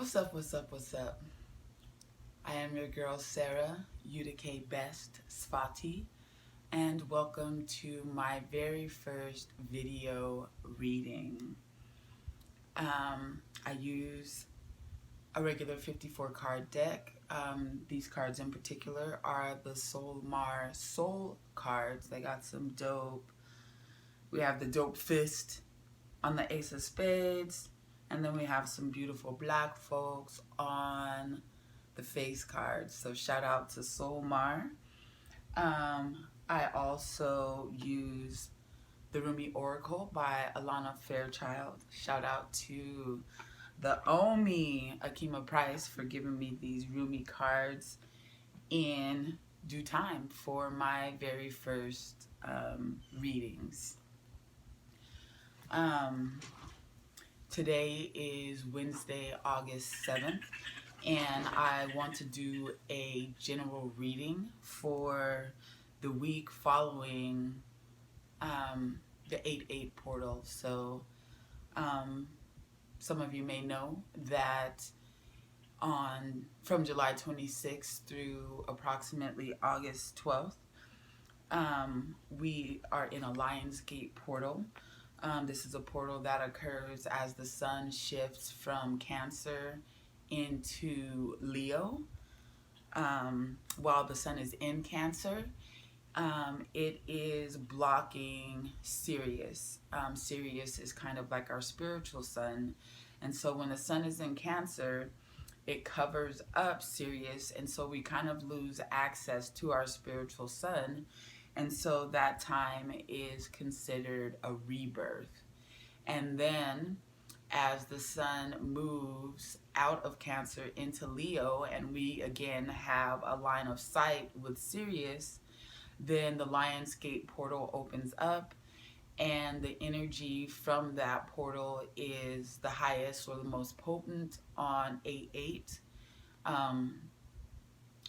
What's up, what's up, what's up? I am your girl Sarah, UDK Best Svati, and welcome to my very first video reading. I use a regular 54 card deck. These cards in particular are the Hollar Soul cards. They got some dope. We have the dope fist on the Ace of Spades, and then we have some beautiful black folks on the face cards. So shout out to Solmar. I also use the Rumi Oracle by Alana Fairchild. Shout out to the Omi Akima Price for giving me these Rumi cards in due time for my very first readings. Today is Wednesday, August 7th, and I want to do a general reading for the week following the 8/8 portal. So some of you may know that from July 26th through approximately August 12th, we are in a Lionsgate portal. This is a portal that occurs as the sun shifts from Cancer into Leo. While the sun is in Cancer, it is blocking Sirius. Sirius is kind of like our spiritual sun. And so when the sun is in Cancer, it covers up Sirius, and so we kind of lose access to our spiritual sun. And so that time is considered a rebirth. And then as the sun moves out of Cancer into Leo, and we again have a line of sight with Sirius, then the Lionsgate portal opens up, and the energy from that portal is the highest or the most potent on 8/8.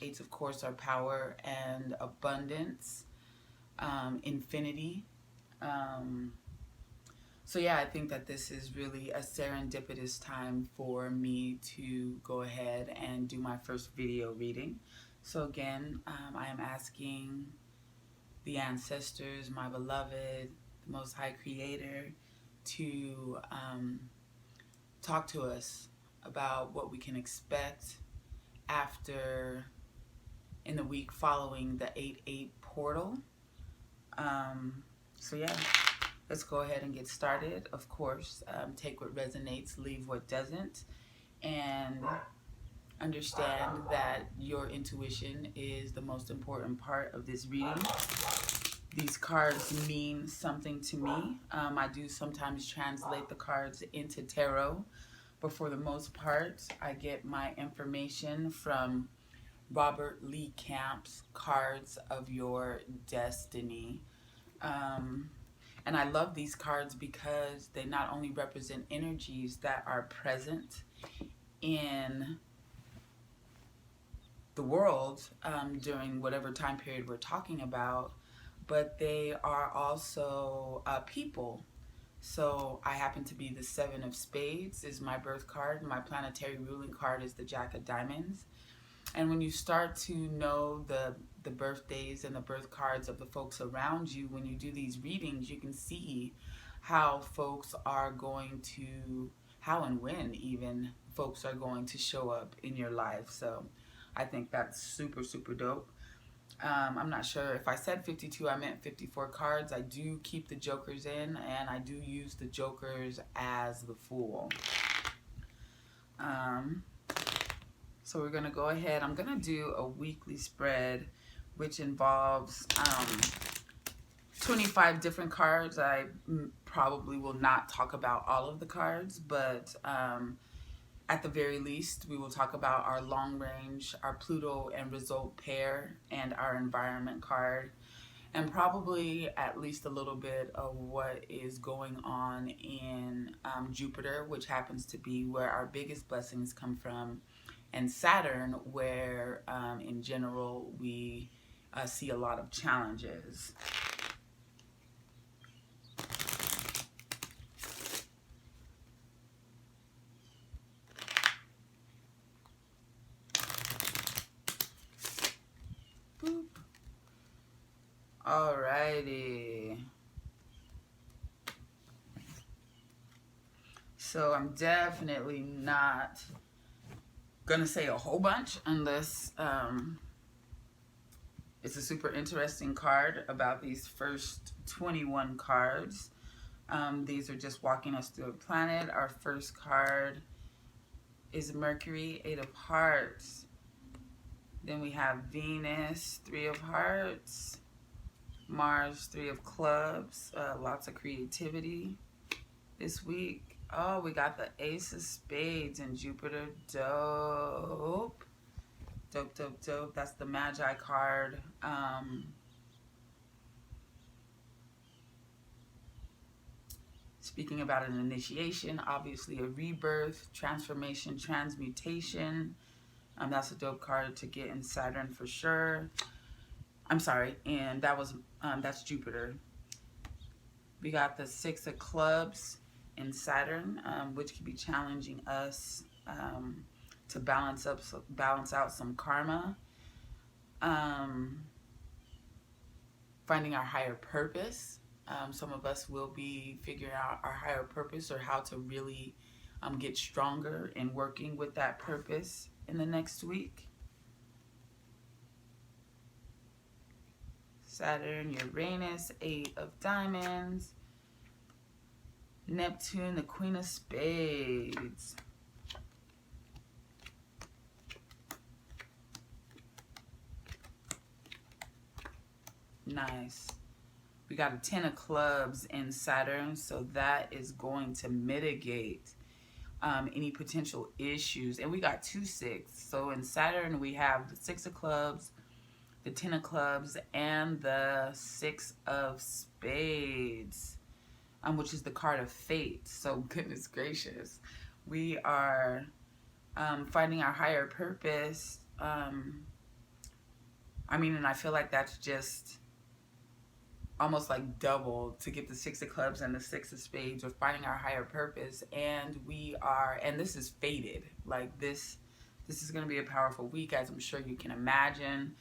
8s, of course, are power and abundance. Infinity. So yeah, I think that this is really a serendipitous time for me to go ahead and do my first video reading. So again, I am asking the ancestors, my beloved, the Most High Creator, to talk to us about what we can expect in the week following the 8/8 portal. So yeah, let's go ahead and get started. Of course, take what resonates, leave what doesn't, and understand that your intuition is the most important part of this reading. These cards mean something to me. I do sometimes translate the cards into tarot, but for the most part, I get my information from Robert Lee Camp's Cards of Your Destiny. And I love these cards because they not only represent energies that are present in the world during whatever time period we're talking about, but they are also people. So I happen to be the 7 of Spades is my birth card. My planetary ruling card is the Jack of Diamonds. And when you start to know the birthdays and the birth cards of the folks around you, when you do these readings, you can see how folks are going to, how and when even folks are going to show up in your life. So I think that's super, super dope. I'm not sure if I said 52, I meant 54 cards. I do keep the jokers in, and I do use the jokers as the Fool. So we're going to go ahead. I'm going to do a weekly spread, which involves 25 different cards. I probably will not talk about all of the cards, but at the very least, we will talk about our long range, our Pluto and result pair, and our environment card, and probably at least a little bit of what is going on in Jupiter, which happens to be where our biggest blessings come from, and Saturn, where in general we see a lot of challenges. So I'm definitely not gonna say a whole bunch unless it's a super interesting card about these first 21 cards. These are just walking us through a planet. Our first card is Mercury, 8 of Hearts. Then we have Venus, 3 of Hearts. Mars, 3 of Clubs. Lots of creativity this week. Oh, we got the Ace of Spades and Jupiter. Dope. Dope, dope, dope. That's the Magi card. Speaking about an initiation, obviously a rebirth, transformation, transmutation. That's a dope card to get in Saturn for sure. I'm sorry, and that's Jupiter. We got the 6 of Clubs in Saturn, which could be challenging us to balance out some karma. Finding our higher purpose. Some of us will be figuring out our higher purpose or how to really get stronger in working with that purpose in the next week. Saturn, Uranus, 8 of Diamonds. Neptune, the Queen of Spades. Nice. We got a 10 of Clubs in Saturn, so that is going to mitigate any potential issues. And we got 2 6. So in Saturn, we have the 6 of Clubs, the 10 of Clubs, and the 6 of Spades, which is the card of fate. So goodness gracious, we are finding our higher purpose. And I feel like that's just almost like double to get the 6 of Clubs and the 6 of Spades. We're finding our higher purpose, and this is fated. Like this is going to be a powerful week, as I'm sure you can imagine.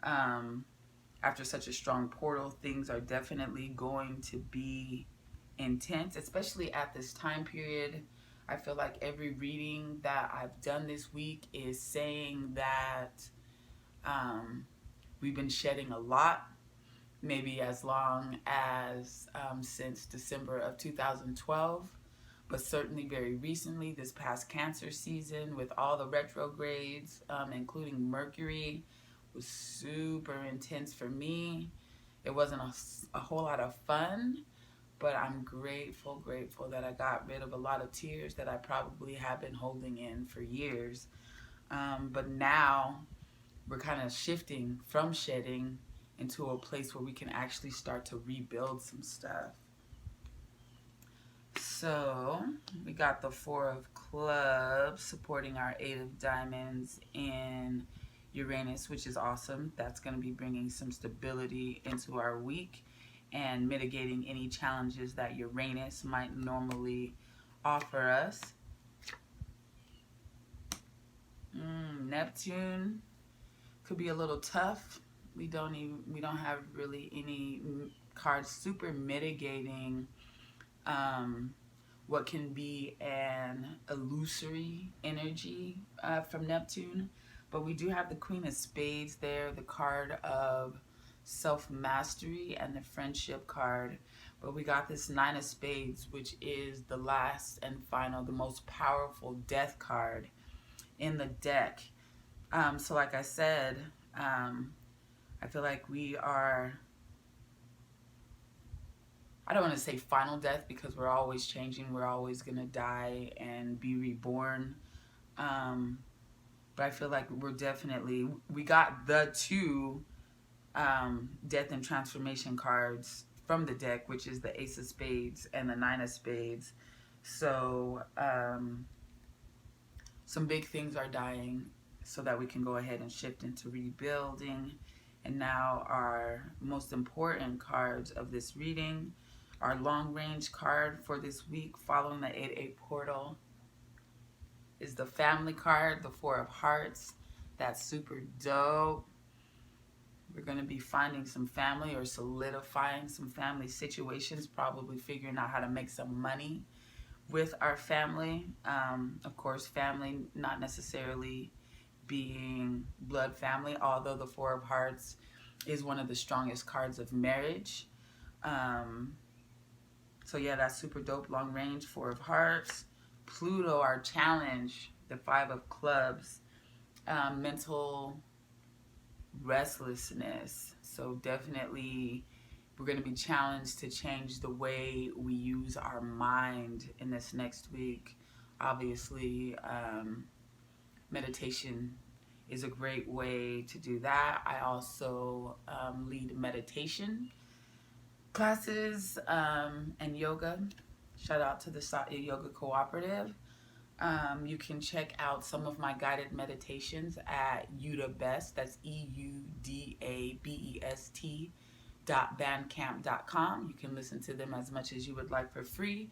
After such a strong portal, things are definitely going to be intense, especially at this time period. I feel like every reading that I've done this week is saying that we've been shedding a lot, maybe as long as since December of 2012, but certainly very recently, this past Cancer season with all the retrogrades, including Mercury, was super intense for me. It wasn't a whole lot of fun, but I'm grateful that I got rid of a lot of tears that I probably have been holding in for years. But now we're kind of shifting from shedding into a place where we can actually start to rebuild some stuff. So we got the 4 of Clubs supporting our 8 of Diamonds in Uranus, which is awesome. That's going to be bringing some stability into our week and mitigating any challenges that Uranus might normally offer us. Neptune could be a little tough. We don't have really any cards super mitigating what can be an illusory energy from Neptune. But we do have the Queen of Spades there, the card of self-mastery, and the friendship card. But we got this 9 of Spades, which is the last and final, the most powerful death card in the deck. So like I said, I feel like we are, I don't want to say final death because we're always changing. We're always going to die and be reborn. But I feel like we got the 2 death and transformation cards from the deck, which is the Ace of Spades and the 9 of Spades. So some big things are dying so that we can go ahead and shift into rebuilding. And now our most important cards of this reading, our long range card for this week following the 8/8 portal, is the family card, the 4 of Hearts. That's super dope. We're going to be finding some family or solidifying some family situations, probably figuring out how to make some money with our family. Of course, family not necessarily being blood family, although the Four of Hearts is one of the strongest cards of marriage. Um, so yeah, that's super dope. Long range, Four of Hearts. Pluto, our challenge, the Five of Clubs. Mental restlessness. So definitely we're going to be challenged to change the way we use our mind in this next week. Obviously, meditation is a great way to do that. I also lead meditation classes and yoga. Shout out to the Satya Yoga Cooperative. You can check out some of my guided meditations at Eudabest. That's EUDABEST.bandcamp.com. You can listen to them as much as you would like for free.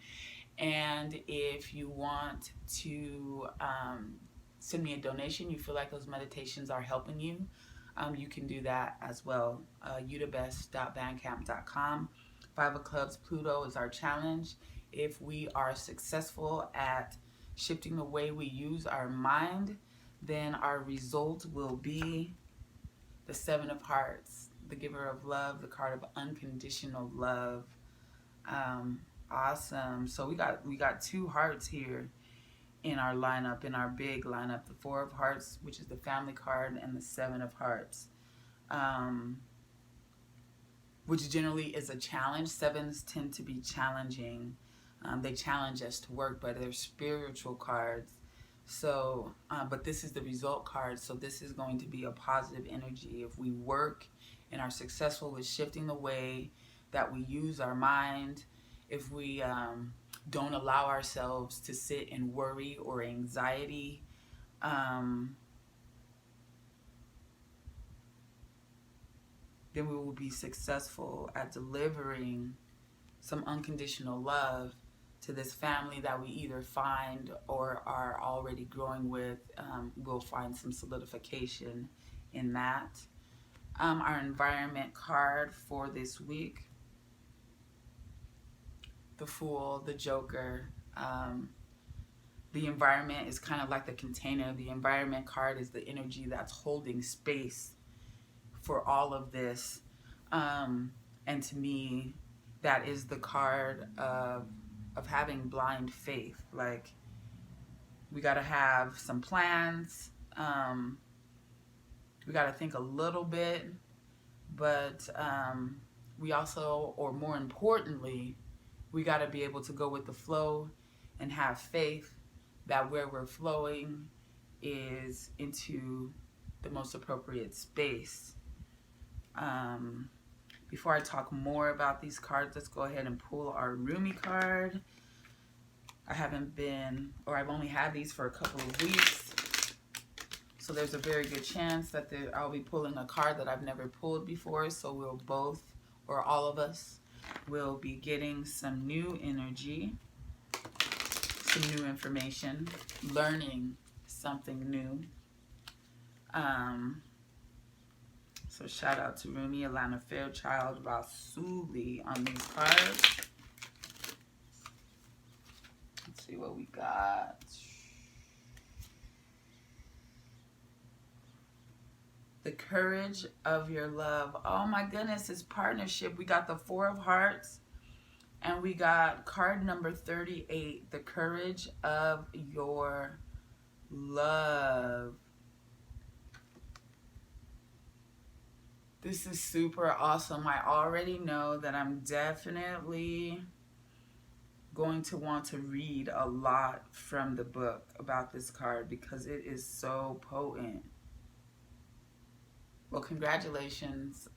And if you want to send me a donation, you feel like those meditations are helping you, you can do that as well. Eudabest.bandcamp.com. Five of Clubs, Pluto is our challenge. If we are successful at shifting the way we use our mind, then our result will be the Seven of Hearts, the giver of love, the card of unconditional love. Awesome. So we got two hearts here in our lineup, in our big lineup, the Four of Hearts, which is the family card, and the Seven of Hearts, which generally is a challenge. Sevens tend to be challenging. They challenge us to work, but they're spiritual cards. So, but this is the result card, so this is going to be a positive energy. If we work and are successful with shifting the way that we use our mind, if we don't allow ourselves to sit in worry or anxiety, then we will be successful at delivering some unconditional love to this family that we either find or are already growing with. We'll find some solidification in that. Our environment card for this week, the Fool, the Joker. The environment is kind of like the container. The environment card is the energy that's holding space for all of this. And to me, that is the card of having blind faith. Like, we got to have some plans. We got to think a little bit, but we also, or more importantly, we got to be able to go with the flow and have faith that where we're flowing is into the most appropriate space. Before I talk more about these cards, let's go ahead and pull our Rumi card. I've only had these for a couple of weeks, so there's a very good chance that I'll be pulling a card that I've never pulled before, so we'll both, or all of us, will be getting some new energy, some new information, learning something new. So shout out to Rumi, Alana Fairchild, Rasuli on these cards. Let's see what we got. The courage of your love. Oh my goodness, it's partnership. We got the Four of Hearts, and we got card number 38, the courage of your love. This is super awesome. I already know that I'm definitely going to want to read a lot from the book about this card because it is so potent. Well, congratulations.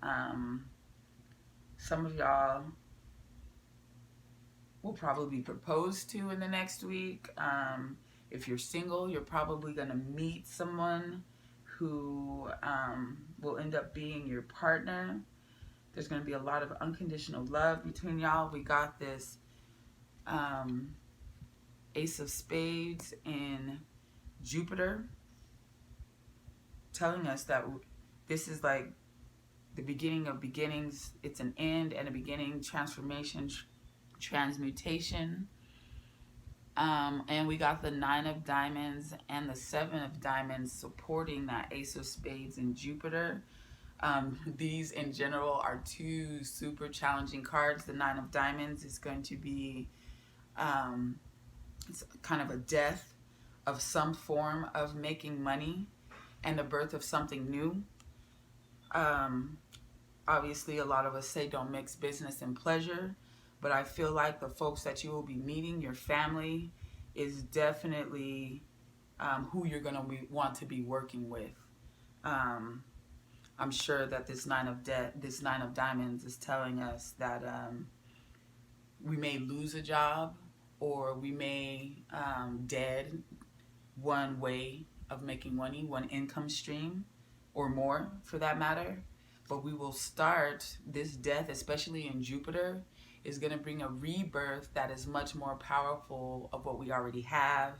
Some of y'all will probably be proposed to in the next week. If you're single, you're probably going to meet someone who will end up being your partner. There's going to be a lot of unconditional love between y'all. We got this Ace of Spades in Jupiter, telling us that this is like the beginning of beginnings. It's an end and a beginning, transformation, transmutation. And we got the Nine of Diamonds and the Seven of Diamonds supporting that Ace of Spades in Jupiter. These in general are two super challenging cards. The Nine of Diamonds is going to be it's kind of a death of some form of making money and the birth of something new. Um, Obviously, a lot of us say don't mix business and pleasure, but I feel like the folks that you will be meeting, your family, is definitely who you're going to want to be working with. I'm sure that this this Nine of Diamonds is telling us that we may lose a job, or we may dead one way of making money, one income stream, or more for that matter. But we will start this death, especially in Jupiter, is going to bring a rebirth that is much more powerful of what we already have.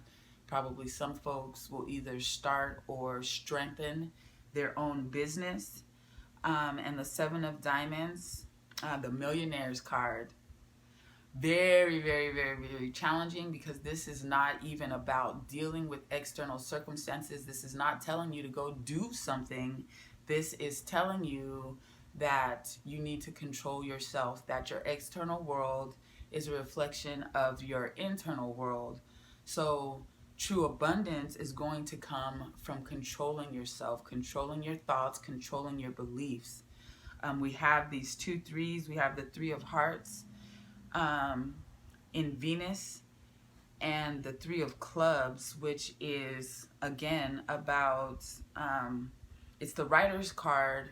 Probably some folks will either start or strengthen their own business. And the Seven of Diamonds, the Millionaire's card, very, very, very, very challenging, because this is not even about dealing with external circumstances. This is not telling you to go do something. This is telling you that you need to control yourself, that your external world is a reflection of your internal world. So true abundance is going to come from controlling yourself, controlling your thoughts, controlling your beliefs. We have these 2 3s. We have the Three of Hearts in Venus, and the Three of Clubs, which is again about it's the writer's card,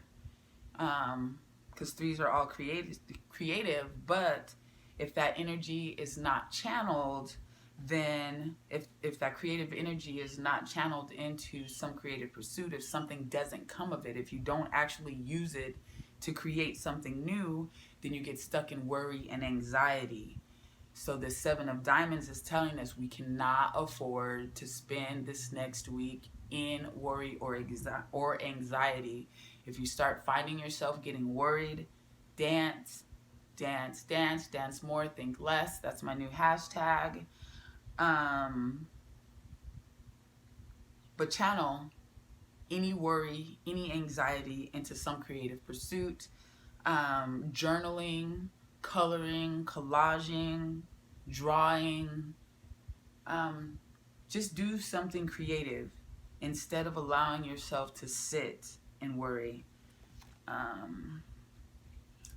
because threes are all creative, but if that energy is not channeled, then if that creative energy is not channeled into some creative pursuit, if something doesn't come of it, if you don't actually use it to create something new, then you get stuck in worry and anxiety. So the Seven of Diamonds is telling us we cannot afford to spend this next week in worry or anxiety. If you start finding yourself getting worried, dance, dance, dance, dance more, think less. That's my new hashtag. But channel any worry, any anxiety into some creative pursuit. Journaling, coloring, collaging, drawing. Just do something creative instead of allowing yourself to sit and worry.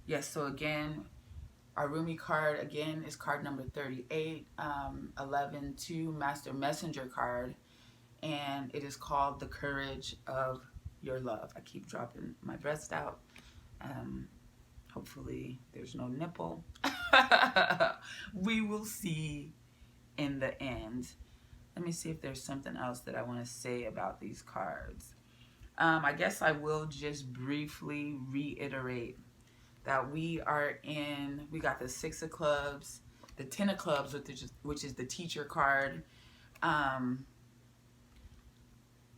Yes, so again, our Rumi card again is card number 38, 11-2 Master Messenger card, and it is called The Courage of Your Love. I keep dropping my breast out. Hopefully there's no nipple. We will see in the end. Let me see if there's something else that I want to say about these cards. I guess I will just briefly reiterate that we got the Six of Clubs, the Ten of Clubs, which is the teacher card.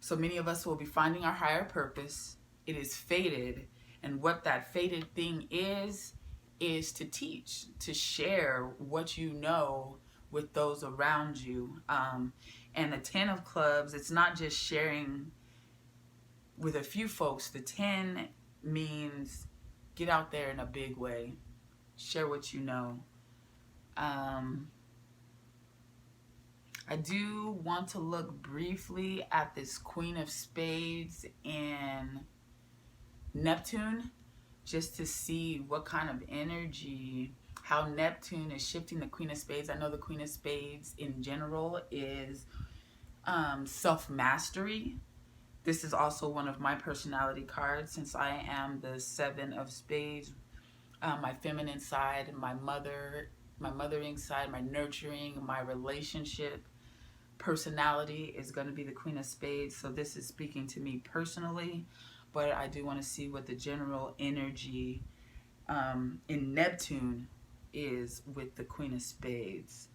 So many of us will be finding our higher purpose. It is fated. And what that fated thing is to teach, to share what you know with those around you. And the Ten of Clubs, it's not just sharing with a few folks. The 10 means get out there in a big way. Share what you know. I do want to look briefly at this Queen of Spades in Neptune, just to see what kind of energy, how Neptune is shifting the Queen of Spades. I know the Queen of Spades in general is self-mastery. This is also one of my personality cards, since I am the Seven of Spades. My feminine side, my mothering side, my nurturing, my relationship personality is going to be the Queen of Spades. So this is speaking to me personally, but I do want to see what the general energy in Neptune is with the Queen of Spades.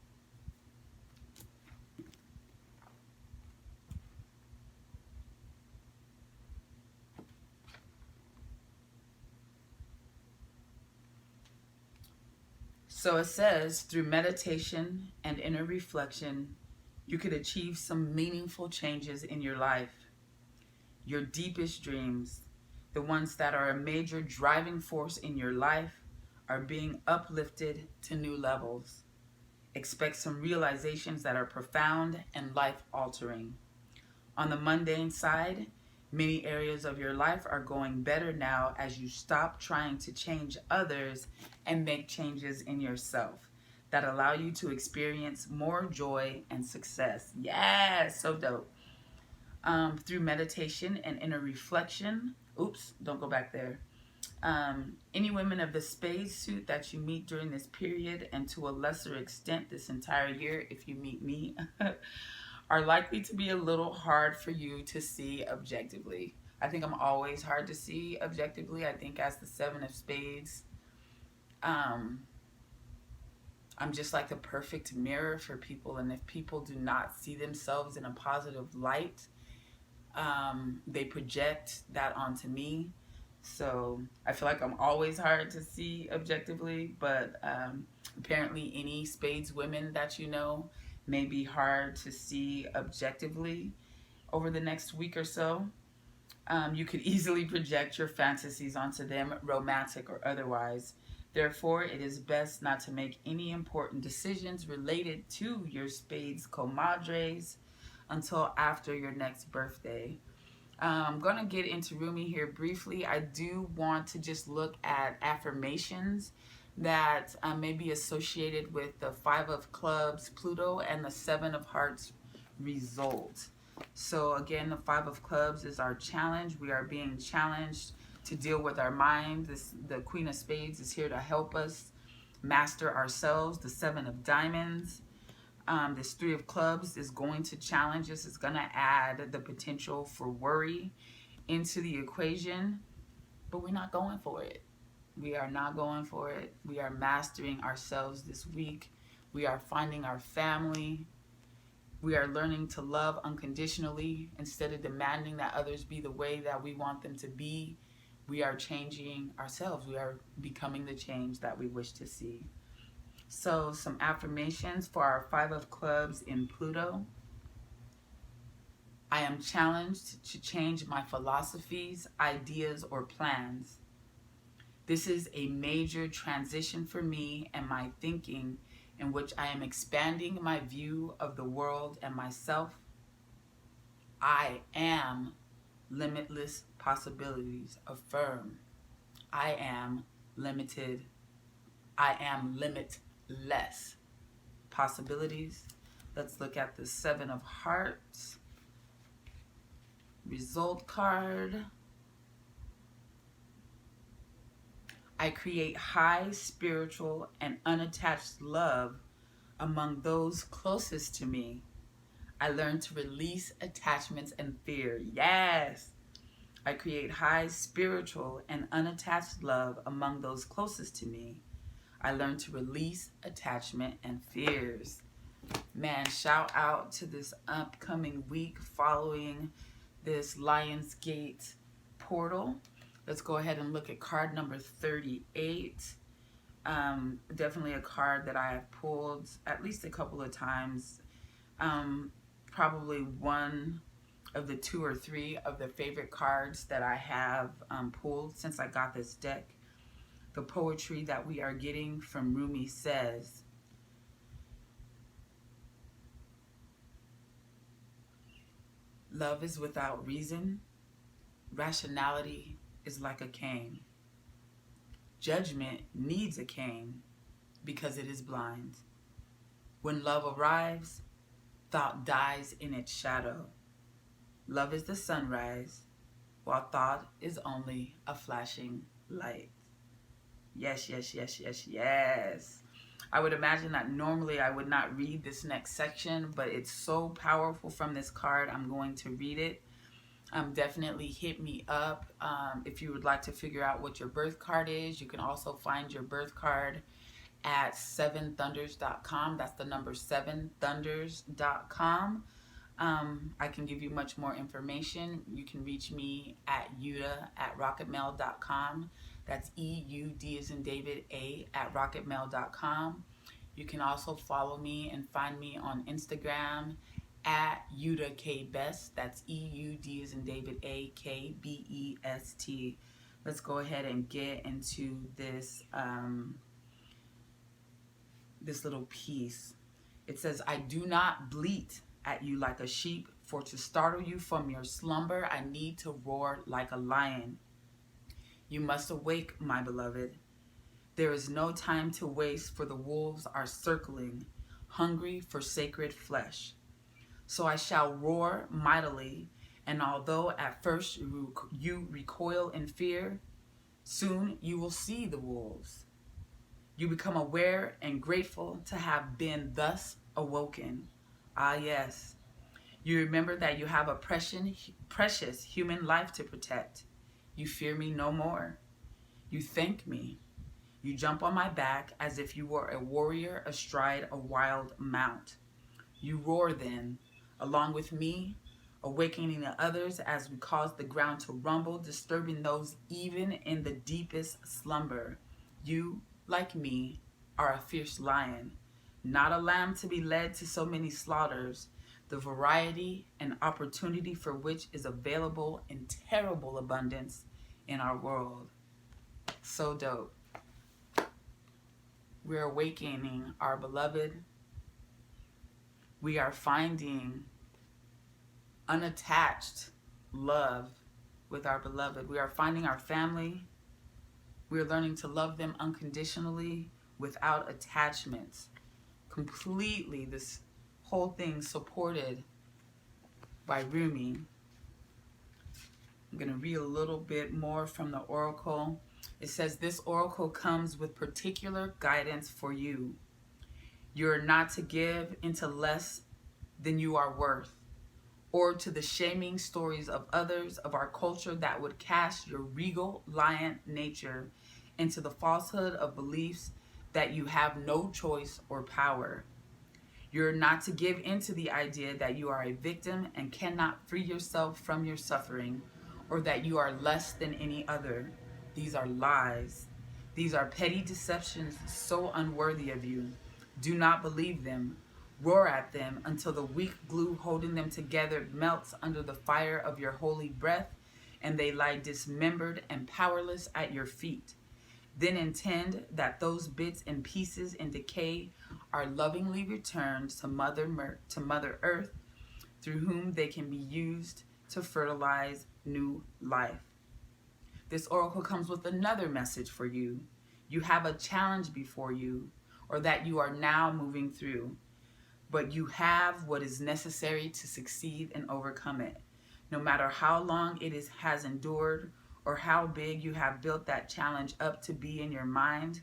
So it says, through meditation and inner reflection, you could achieve some meaningful changes in your life. Your deepest dreams, the ones that are a major driving force in your life, are being uplifted to new levels. Expect some realizations that are profound and life altering. On the mundane side, many areas of your life are going better now as you stop trying to change others and make changes in yourself that allow you to experience more joy and success. Yes, so dope. Through meditation and inner reflection. Oops, don't go back there. Any women of the spade suit that you meet during this period, and to a lesser extent this entire year if you meet me, are likely to be a little hard for you to see objectively. I think I'm always hard to see objectively. I think as the seven of spades, um, I'm just like the perfect mirror for people. And if people do not see themselves in a positive light, they project that onto me. So I feel like I'm always hard to see objectively, but apparently any spades women that you know may be hard to see objectively over the next week or so. You could easily project your fantasies onto them, romantic or otherwise. Therefore, it is best not to make any important decisions related to your spades comadres until after your next birthday. I'm going to get into Rumi here briefly. I do want to just look at affirmations that may be associated with the Five of Clubs, Pluto, and the Seven of Hearts result. So again, the Five of Clubs is our challenge. We are being challenged to deal with our mind. The Queen of Spades is here to help us master ourselves. The Seven of Diamonds, this Three of Clubs is going to challenge us. It's going to add the potential for worry into the equation, but we're not going for it. We are not going for it. We are mastering ourselves this week. We are finding our family. We are learning to love unconditionally instead of demanding that others be the way that we want them to be. We are changing ourselves. We are becoming the change that we wish to see. So some affirmations for our Five of Clubs in Pluto. I am challenged to change my philosophies, ideas, or plans. This is a major transition for me and my thinking, in which I am expanding my view of the world and myself. I am limitless possibilities. Affirm. I am limited. I am limitless possibilities. Let's look at the Seven of Hearts result card. I create high spiritual and unattached love among those closest to me. I learn to release attachments and fear. Yes. I create high spiritual and unattached love among those closest to me. I learn to release attachment and fears. Man, shout out to this upcoming week following this Lionsgate portal. Let's go ahead and look at card number 38. Definitely a card that I have pulled at least a couple of times. Probably one of the two or three of the favorite cards that I have pulled since I got this deck. The poetry that we are getting from Rumi says, love is without reason. Rationality is like a cane. Judgment needs a cane because it is blind. When love arrives, thought dies in its shadow. Love is the sunrise, while thought is only a flashing light. Yes, yes, yes, yes, yes. I would imagine that normally I would not read this next section, but it's so powerful from this card, I'm going to read it. Definitely hit me up if you would like to figure out what your birth card is. You can also find your birth card at 7thunders.com. That's the number 7thunders.com. I can give you much more information. You can reach me at yuta@rocketmail.com. That's EUD as in David A at rocketmail.com. You can also follow me and find me on Instagram at Yuda K Best. That's EUD as in David A KBEST. Let's go ahead and get into this this little piece. It says, I do not bleat at you like a sheep, for to startle you from your slumber, I need to roar like a lion. You must awake, my beloved. There is no time to waste, for the wolves are circling, hungry for sacred flesh. So I shall roar mightily, and although at first you recoil in fear, soon you will see the wolves. You become aware and grateful to have been thus awoken. Ah, yes. You remember that you have a precious human life to protect. You fear me no more. You thank me. You jump on my back as if you were a warrior astride a wild mount. You roar then, along with me, awakening the others as we cause the ground to rumble, disturbing those even in the deepest slumber. You, like me, are a fierce lion, not a lamb to be led to so many slaughters, the variety and opportunity for which is available in terrible abundance in our world. So dope. We're awakening our beloved. We are finding unattached love with our beloved. We are finding our family. We are learning to love them unconditionally without attachments. Completely, this whole thing supported by Rumi. I'm going to read a little bit more from the oracle. It says, this oracle comes with particular guidance for you. You're not to give into less than you are worth, or to the shaming stories of others of our culture that would cast your regal lion nature into the falsehood of beliefs that you have no choice or power. You're not to give into the idea that you are a victim and cannot free yourself from your suffering, or that you are less than any other. These are lies. These are petty deceptions so unworthy of you. Do not believe them. Roar at them until the weak glue holding them together melts under the fire of your holy breath, and they lie dismembered and powerless at your feet. Then intend that those bits and pieces in decay are lovingly returned to Mother Earth, through whom they can be used to fertilize new life. This oracle comes with another message for you. You have a challenge before you, or that you are now moving through, but you have what is necessary to succeed and overcome it. No matter how long it has endured, or how big you have built that challenge up to be in your mind,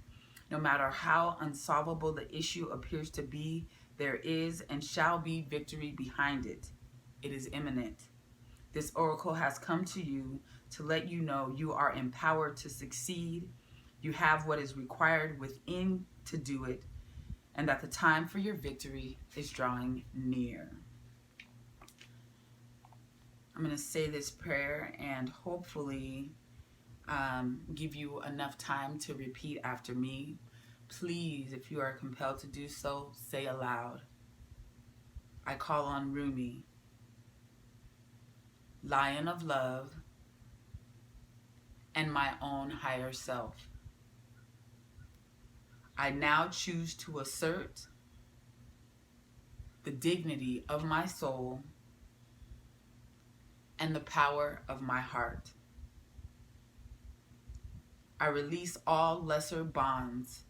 no matter how unsolvable the issue appears to be, there is and shall be victory behind it. It is imminent. This oracle has come to you to let you know you are empowered to succeed. You have what is required within to do it, and that the time for your victory is drawing near. I'm going to say this prayer and hopefully give you enough time to repeat after me. Please, if you are compelled to do so, say aloud. I call on Rumi, Lion of Love, and my own higher self. I now choose to assert the dignity of my soul and the power of my heart. I release all lesser bonds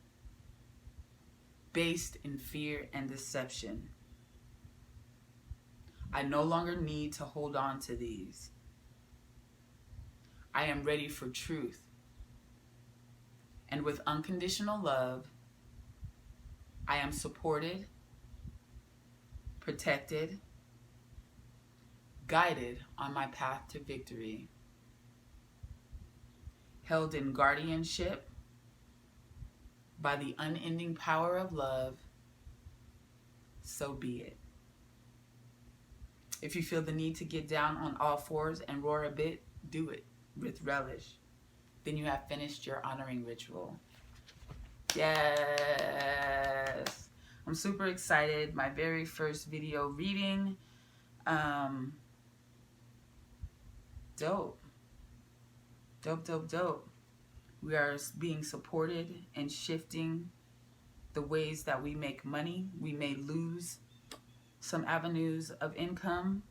based in fear and deception. I no longer need to hold on to these. I am ready for truth. And with unconditional love, I am supported, protected, guided on my path to victory, held in guardianship by the unending power of love. So be it. If you feel the need to get down on all fours and roar a bit, do it with relish. then you have finished your honoring ritual. Yes. I'm super excited. My very first video reading. Dope. Dope, dope, dope. We are being supported and shifting the ways that we make money. We may lose some avenues of income,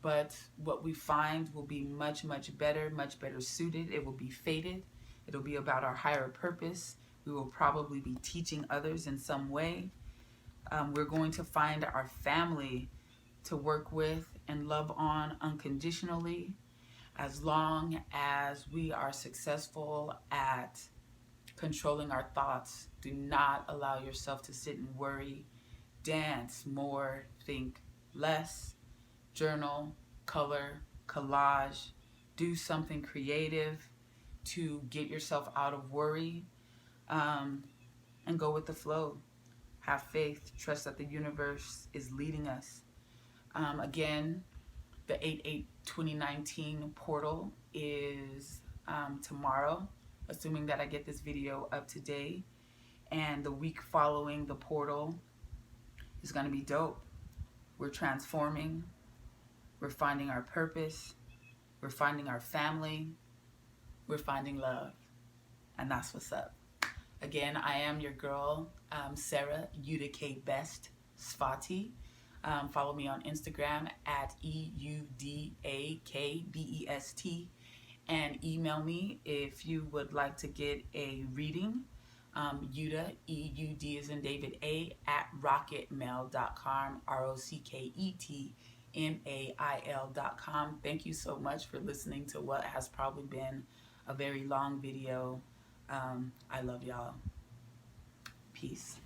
but what we find will be much, much better suited. It will be fated. It'll be about our higher purpose. We will probably be teaching others in some way. We're going to find our family to work with and love on unconditionally, as long as we are successful at controlling our thoughts. Do not allow yourself to sit and worry. Dance more, think less. Journal, color, collage. Do something creative to get yourself out of worry, and go with the flow. Have faith. Trust that the universe is leading us. Again, the 8/8/2019 portal is tomorrow, assuming that I get this video up today. And the week following the portal is going to be dope. We're transforming. We're finding our purpose. We're finding our family. We're finding love. And that's what's up. Again, I am your girl, Sarah Udake Best Svati. Follow me on Instagram at EUDAKBEST, and email me if you would like to get a reading. Euda, EUD as in David A, at rocketmail.com, ROCKETMAIL.com. Thank you so much for listening to what has probably been a very long video. I love y'all. Peace.